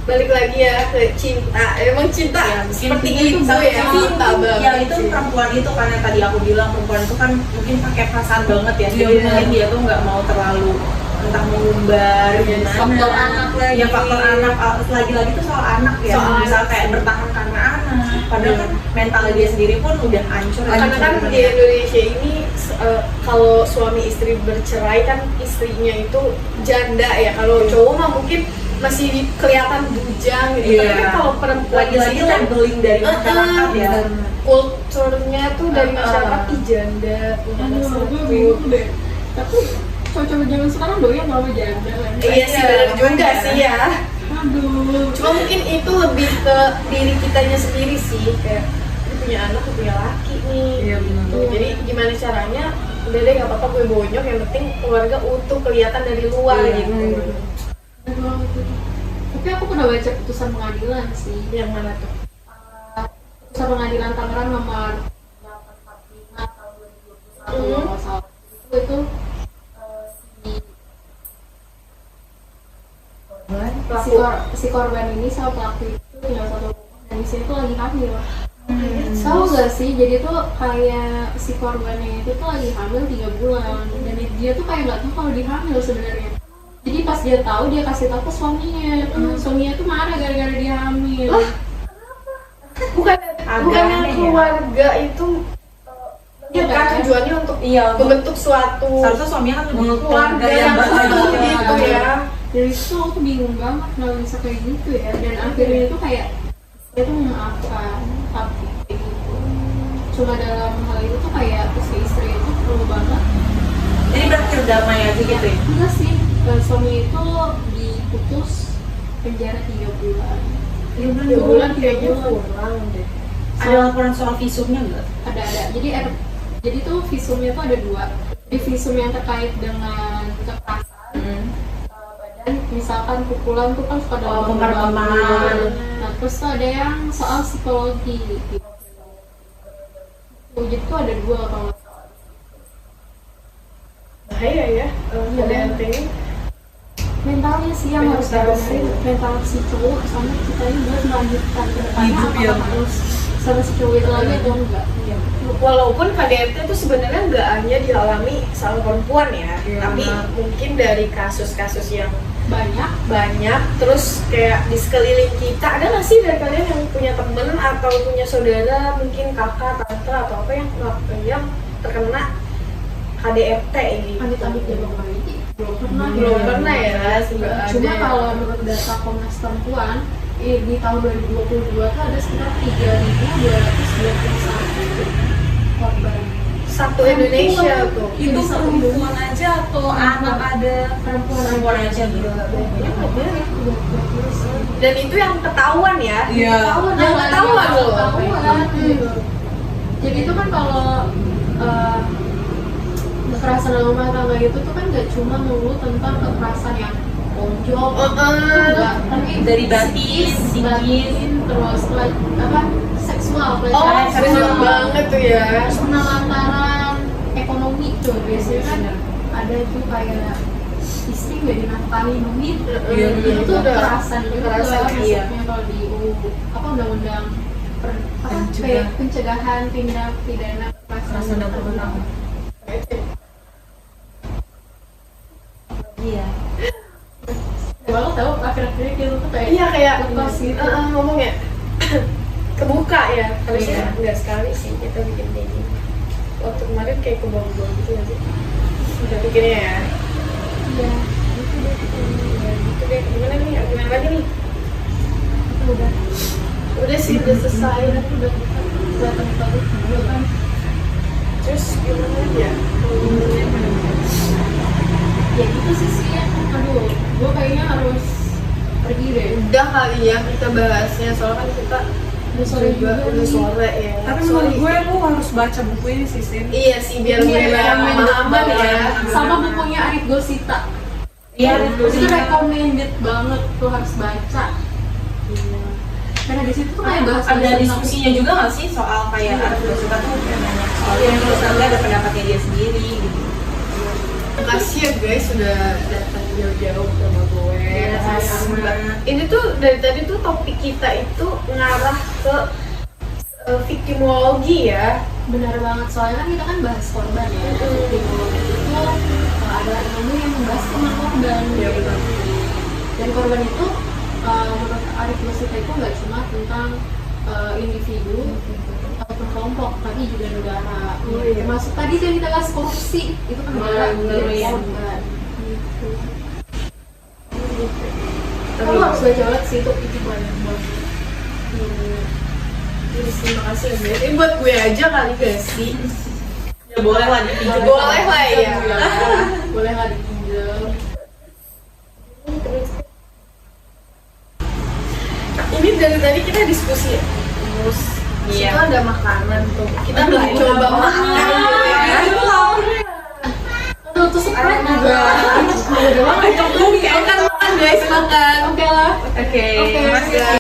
Speaker 6: Balik lagi ya ke cinta. Emang cinta
Speaker 8: Ya,
Speaker 6: seperti
Speaker 8: itu
Speaker 6: itu
Speaker 8: sampai
Speaker 6: ya.
Speaker 8: tapi
Speaker 6: Cinta banget.
Speaker 8: ya itu perempuan itu kan yang tadi aku bilang, perempuan itu kan mungkin pakai perasaan banget ya. Jadi
Speaker 6: Iya.
Speaker 8: mungkin dia tuh nggak mau terlalu entah mengumbar gimana.
Speaker 6: Faktor anak lagi.
Speaker 8: Ya faktor anak, lagi-lagi tuh soal anak ya.
Speaker 6: Soal
Speaker 8: Misal
Speaker 6: anak
Speaker 8: kayak
Speaker 6: sih.
Speaker 8: bertahan karena anak. Padahal kan mental dia sendiri pun udah hancur.
Speaker 6: Karena kan di Indonesia ini kalau suami istri bercerai kan istrinya itu janda ya. Kalau cowok mah mungkin masih kelihatan bujang gitu.
Speaker 8: Iya.
Speaker 6: Tapi kan kalau perempuan di
Speaker 8: lagi-lagi
Speaker 6: sini kan
Speaker 8: labeling dari masyarakat ya.
Speaker 6: kulturnya tuh dari masyarakat ih janda punya anak
Speaker 9: Aduh, gue
Speaker 6: satu.
Speaker 9: bingung deh. Tapi cowok-cowok zaman sekarang doyan sama janda kan.
Speaker 6: Iya sih benar juga sih ya.
Speaker 9: Aduh.
Speaker 6: Cuma mungkin itu lebih ke diri kitanya sendiri sih, kayak "Gue punya anak, gue punya laki nih."
Speaker 8: Iya, benar.
Speaker 6: Tuh, jadi gimana caranya? Udah deh gak apa-apa gue bonyok, yang penting keluarga utuh kelihatan dari luar
Speaker 8: Iya.
Speaker 6: gitu.
Speaker 9: Tapi aku pernah baca putusan pengadilan sih.
Speaker 6: Yang mana tuh?
Speaker 9: Putusan pengadilan Tangerang nomor 845 tahun 2021 kalau nggak salah. Itu si korban ini sama pelaku itu tinggal satu rumah dan di sini tuh lagi hamil. Tahu gak sih? Jadi tuh kayak si korbannya itu tuh lagi hamil 3 bulan dan dia tuh kayak nggak tahu kalau dia hamil sebenarnya. Jadi pas dia tahu dia kasih tahu ke suaminya. Suaminya tuh marah gara-gara dia hamil.
Speaker 6: Bukannya keluarga itu
Speaker 9: Iya
Speaker 6: kan
Speaker 9: kan?
Speaker 6: tujuannya untuk
Speaker 8: Membentuk
Speaker 6: suatu
Speaker 8: seharusnya suaminya kan lebih
Speaker 6: keluarga yang utuh gitu ya.
Speaker 9: Dari situ aku bingung banget kenapa bisa kayak gitu ya. Dan akhirnya itu kayak dia tuh memaafkan, tapi kayak gitu. Cuma dalam hal itu tuh kayak istri itu perlu banget.
Speaker 8: Jadi berakhir damai aja gitu ya.
Speaker 9: Enggak sih, suami itu diputus penjara 3 bulan. 3 bulan
Speaker 6: kayaknya kurang deh.
Speaker 8: Ada laporan soal visumnya nggak?
Speaker 9: Ada. Jadi tuh visumnya tuh ada 2. Jadi visum yang terkait dengan kekerasan badan, misalkan pukulan tuh kan suka ada
Speaker 8: pemar-pemar.
Speaker 9: Nah terus tuh ada yang soal psikologi gitu. Jadi tuh ada 2 kalau nggak salah.
Speaker 6: Bahaya ya, KDRT ini.
Speaker 9: Mentalnya sih yang harus dibenerin, mental si cowok sama kita ini buat melanjutkan ke depannya apakah harus sama si cowok itu lagi atau enggak.
Speaker 6: Walaupun KDRT itu sebenarnya nggak hanya dialami sama perempuan ya, tapi mungkin dari kasus-kasus yang banyak terus kayak di sekeliling kita, ada nggak sih dari kalian yang punya temen atau punya saudara, mungkin kakak, tante atau apa yang terkena KDRT ini?
Speaker 9: Amit-amit ya Bang Bayi,
Speaker 6: belum pernah ya.
Speaker 9: Cuma kalau menurut data Komnas Perempuan di tahun 2022 tuh ada sekitar 3.221 korban.
Speaker 6: Satu Indonesia tuh.
Speaker 8: Itu perempuan aja atau anak ada? Perempuan aja gitu.
Speaker 6: Dan itu yang ketahuan ya.
Speaker 8: Iya.
Speaker 6: Yang ketahuan loh.
Speaker 9: Gitu. Jadi itu kan kalau kekerasan dalam rumah tangga itu tuh kan gak cuma melulu tentang kekerasan yang tonjol, enggak, tapi
Speaker 8: Dari batin,
Speaker 9: terus seksual,
Speaker 6: Serius banget tuh ya.
Speaker 9: Cuma lantaran ekonomi tuh biasanya kan ada tuh kayak istri nggak dinafkahi duit, itu tuh kekerasan juga masuknya kalau di undang-undang pencegahan tindak pidana kekerasan dalam rumah tangga.
Speaker 8: Iya.
Speaker 9: Kalau tahu akhir-akhirnya kita tuh
Speaker 6: kayak
Speaker 9: lepas gitu.
Speaker 6: ngomongnya kebuka ya. Harusnya enggak sekali sih kita bikin kayak gini. Waktu kemarin kayak kebuang-buang gitu aja. Udah bikinnya ya.
Speaker 9: Iya.
Speaker 6: Gitu deh. Gimana nih? Gimana lagi nih? Udah sih, udah selesai.
Speaker 9: Udah bagus juga kan.
Speaker 6: Terus gimana ya?
Speaker 9: Ya gitu sih ya. Aduh, gue kayaknya harus pergi deh.
Speaker 6: Udah kali ya kita bahasnya, soalnya kan kita
Speaker 9: Udah sore juga
Speaker 6: udah sore ya.
Speaker 8: Tapi menurut gue lu harus baca buku ini sih, Sin.
Speaker 6: Iya sih, biar lebih pemahaman ya.
Speaker 9: Sama bukunya Arif Gosita.
Speaker 8: Iya,
Speaker 9: Itu recommended banget, tuh harus baca. Karena di situ tuh kayak bahas
Speaker 8: Ada diskusinya juga nggak sih soal kayak Arif suka tuh kayak banyak soal yang terus ada pendapatnya dia sendiri gitu.
Speaker 6: Makasih ya guys sudah datang jauh-jauh sama gue.
Speaker 8: Sama.
Speaker 6: Ini tuh dari tadi tuh topik kita itu ngarah ke viktimologi ya.
Speaker 9: benar banget, soalnya kan kita kan bahas korban ya. Viktimologi itu ada ilmu yang membahas tentang korban. Dan korban itu menurut Arif Gosita itu nggak cuma tentang individu ataupun kelompok, tapi juga negara. Termasuk tadi yang kita bahas korupsi, itu kan negara jadi korban. Gitu. Kamu harus baca banget sih, itu banyak banget.
Speaker 6: Terima kasih ya guys. Ini buat gue aja kali gak sih?
Speaker 8: Ya boleh lah dipinjam.
Speaker 6: Boleh lah ya.
Speaker 9: Boleh lah dipinjam.
Speaker 6: Ini dari tadi kita diskusi terus. Iya. Itu ada makanan tuh. Kita nggak coba makan ya.
Speaker 9: Aduh, tuh surprise juga.
Speaker 6: Makan guys, makan.
Speaker 9: Oke lah.
Speaker 6: Oke. Makasih.